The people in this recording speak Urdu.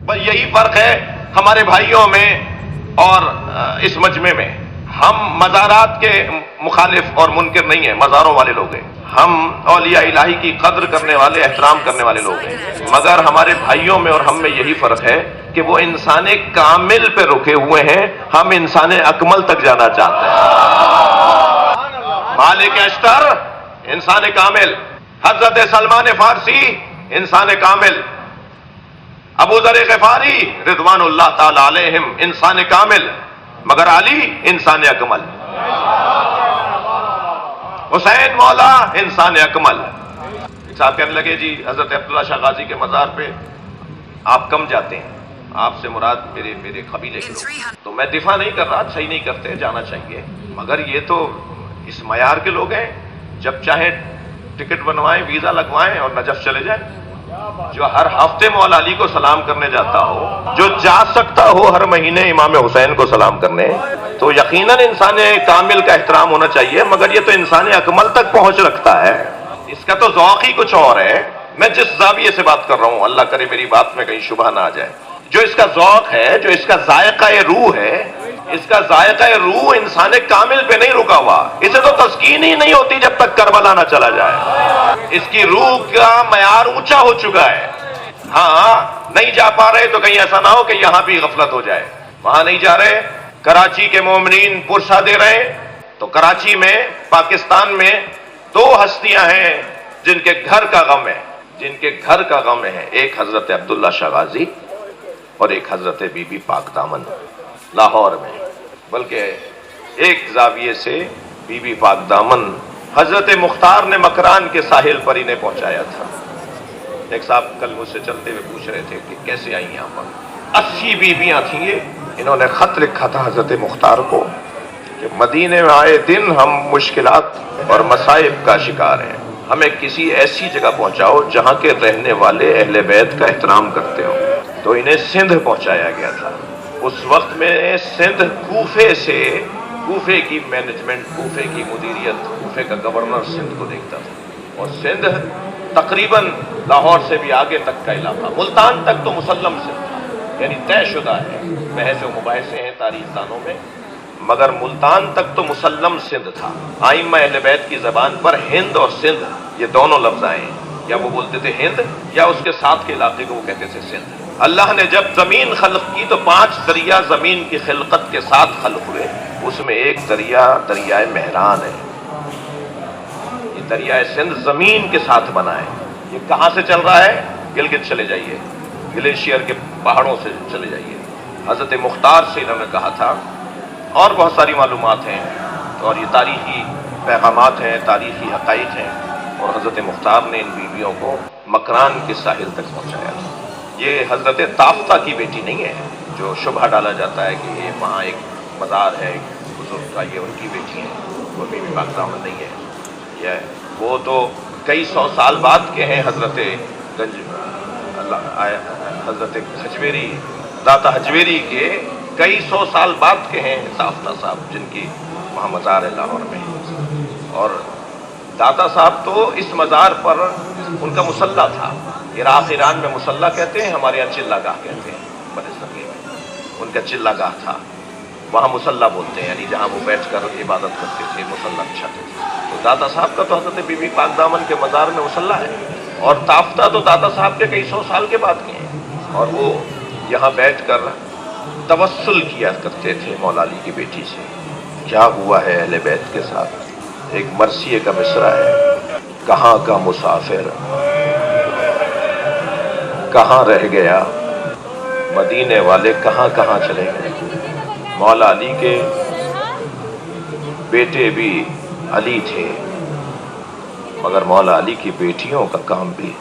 بس یہی فرق ہے ہمارے بھائیوں میں اور اس مجمع میں. ہم مزارات کے مخالف اور منکر نہیں ہیں، مزاروں والے لوگ ہیں. ہم اولیاء الہی کی قدر کرنے والے، احترام کرنے والے لوگ ہیں. مگر ہمارے بھائیوں میں اور ہم میں یہی فرق ہے کہ وہ انسان کامل پہ رکے ہوئے ہیں، ہم انسان اکمل تک جانا چاہتے ہیں. مالک اشتر انسان کامل، حضرت سلمان فارسی انسان کامل، ابو ذر غفاری رضوان اللہ تعالی علیہم انسان کامل، مگر علی انسان اکمل، حسین مولا انسان اکمل. صاحب کہنے لگے جی حضرت عبداللہ شاہ غازی کے مزار پہ آپ کم جاتے ہیں، آپ سے مراد میرے قبیلے کے لوگ. تو میں دفاع نہیں کر رہا، صحیح نہیں کرتے، جانا چاہیے، مگر یہ تو اس معیار کے لوگ ہیں جب چاہیں ٹکٹ بنوائیں، ویزا لگوائیں اور نجف چلے جائیں. جو ہر ہفتے مولا علی کو سلام کرنے جاتا ہو، جو جا سکتا ہو ہر مہینے امام حسین کو سلام کرنے، تو یقیناً انسان کامل کا احترام ہونا چاہیے. مگر یہ تو انسان اکمل تک پہنچ رکھتا ہے، اس کا تو ذوق ہی کچھ اور ہے. میں جس زاویے سے بات کر رہا ہوں، اللہ کرے میری بات میں کہیں شبہ نہ آ جائے، جو اس کا ذوق ہے، جو اس کا ذائقہ روح ہے، اس کا ذائقہ روح انسان کامل پہ نہیں رکا ہوا. اسے تو تسکین ہی نہیں ہوتی جب تک کربلا نہ چلا جائے. اس کی روح کا معیار اونچا ہو چکا ہے. ہاں نہیں جا پا رہے تو کہیں ایسا نہ ہو کہ یہاں بھی غفلت ہو جائے. وہاں نہیں جا رہے، کراچی کے مومنین پرسہ دے رہے، تو کراچی میں، پاکستان میں دو ہستیاں ہیں جن کے گھر کا غم ہے، ایک حضرت عبداللہ شاہ غازی اور ایک حضرت بی بی پاک دامن لاہور میں. بلکہ ایک زاویے سے بی بی پاک دامن حضرت مختار نے مکران کے ساحل پر انہیں پہنچایا تھا. ایک صاحب کل مجھ سے چلتے ہوئے پوچھ رہے تھے کہ کیسے آئی یہاں پر. 80 بیویاں تھیں یہ. انہوں نے خط لکھا تھا حضرت مختار کو کہ مدینے میں آئے دن ہم مشکلات اور مصائب کا شکار ہیں، ہمیں کسی ایسی جگہ پہنچاؤ جہاں کے رہنے والے اہل بیت کا احترام کرتے ہو. تو انہیں سندھ پہنچایا گیا تھا. اس وقت میں سندھ کوفے کی مینجمنٹ، کوفے کی مدیریت، کوفے کا گورنر سندھ کو دیکھتا تھا. اور سندھ تقریباً لاہور سے بھی آگے تک کا علاقہ، ملتان تک تو مسلم سندھ تھا، یعنی طے شدہ ہے. بحث و مباحثے ہیں تاریخ دانوں میں، مگر ملتان تک تو مسلم سندھ تھا. ائمہ اہل بیت کی زبان پر ہند اور سندھ یہ دونوں لفظ آئے ہیں، یا وہ بولتے تھے ہند یا اس کے ساتھ کے علاقے کو وہ کہتے تھے سندھ. اللہ نے جب زمین خلق کی تو 5 دریا زمین کی خلقت کے ساتھ خلق ہوئے. اس میں ایک دریائے مہران ہے. یہ دریائے سندھ زمین کے ساتھ بنا ہے. یہ کہاں سے چل رہا ہے؟ گلگت چلے جائیے، گلیشیئر کے پہاڑوں سے چلے جائیے. حضرت مختار سے انہوں نے کہا تھا، اور بہت ساری معلومات ہیں اور یہ تاریخی پیغامات ہیں، تاریخی حقائق ہیں. اور حضرت مختار نے ان بیویوں کو مکران کے ساحل تک پہنچایا. یہ حضرت تافتہ کی بیٹی نہیں ہے جو شبہ ڈالا جاتا ہے کہ یہ وہاں ایک مزار ہے ایک بزرگ کا، یہ ان کی بیٹی ہے، وہ بی بی پاک دامن نہیں ہے. وہ تو کئی 100 سال بعد کے ہیں. حضرت حجویری، داتا حجویری کے کئی 100 سال بعد کے ہیں تافتہ صاحب، جن کی وہاں مزار ہے لاہور میں. اور داتا صاحب تو اس مزار پر ان کا مصلی تھا. عراق ایران میں مصلی کہتے ہیں، ہمارے یہاں چلہ گاہ کہتے ہیں. بنسبت میں ان کا چلہ گاہ تھا، وہاں مصلی بولتے ہیں، یعنی جہاں وہ بیٹھ کر عبادت کرتے تھے، مصلی چھت. تو داتا صاحب کا تو حضرت بی بی پاک دامن کے مزار میں مصلی ہے. اور تافتہ تو داتا صاحب کے کئی 100 سال کے بعد کے ہیں. اور وہ یہاں بیٹھ کر توسل کیا کرتے تھے مولا علی کی بیٹی سے. کیا ہوا ہے اہل بیت کے ساتھ؟ ایک مرثیے کا مصرع ہے، کہاں کا مسافر کہاں رہ گیا، مدینے والے کہاں کہاں چلے گئے. مولا علی کے بیٹے بھی علی تھے، مگر مولا علی کی بیٹیوں کا کام بھی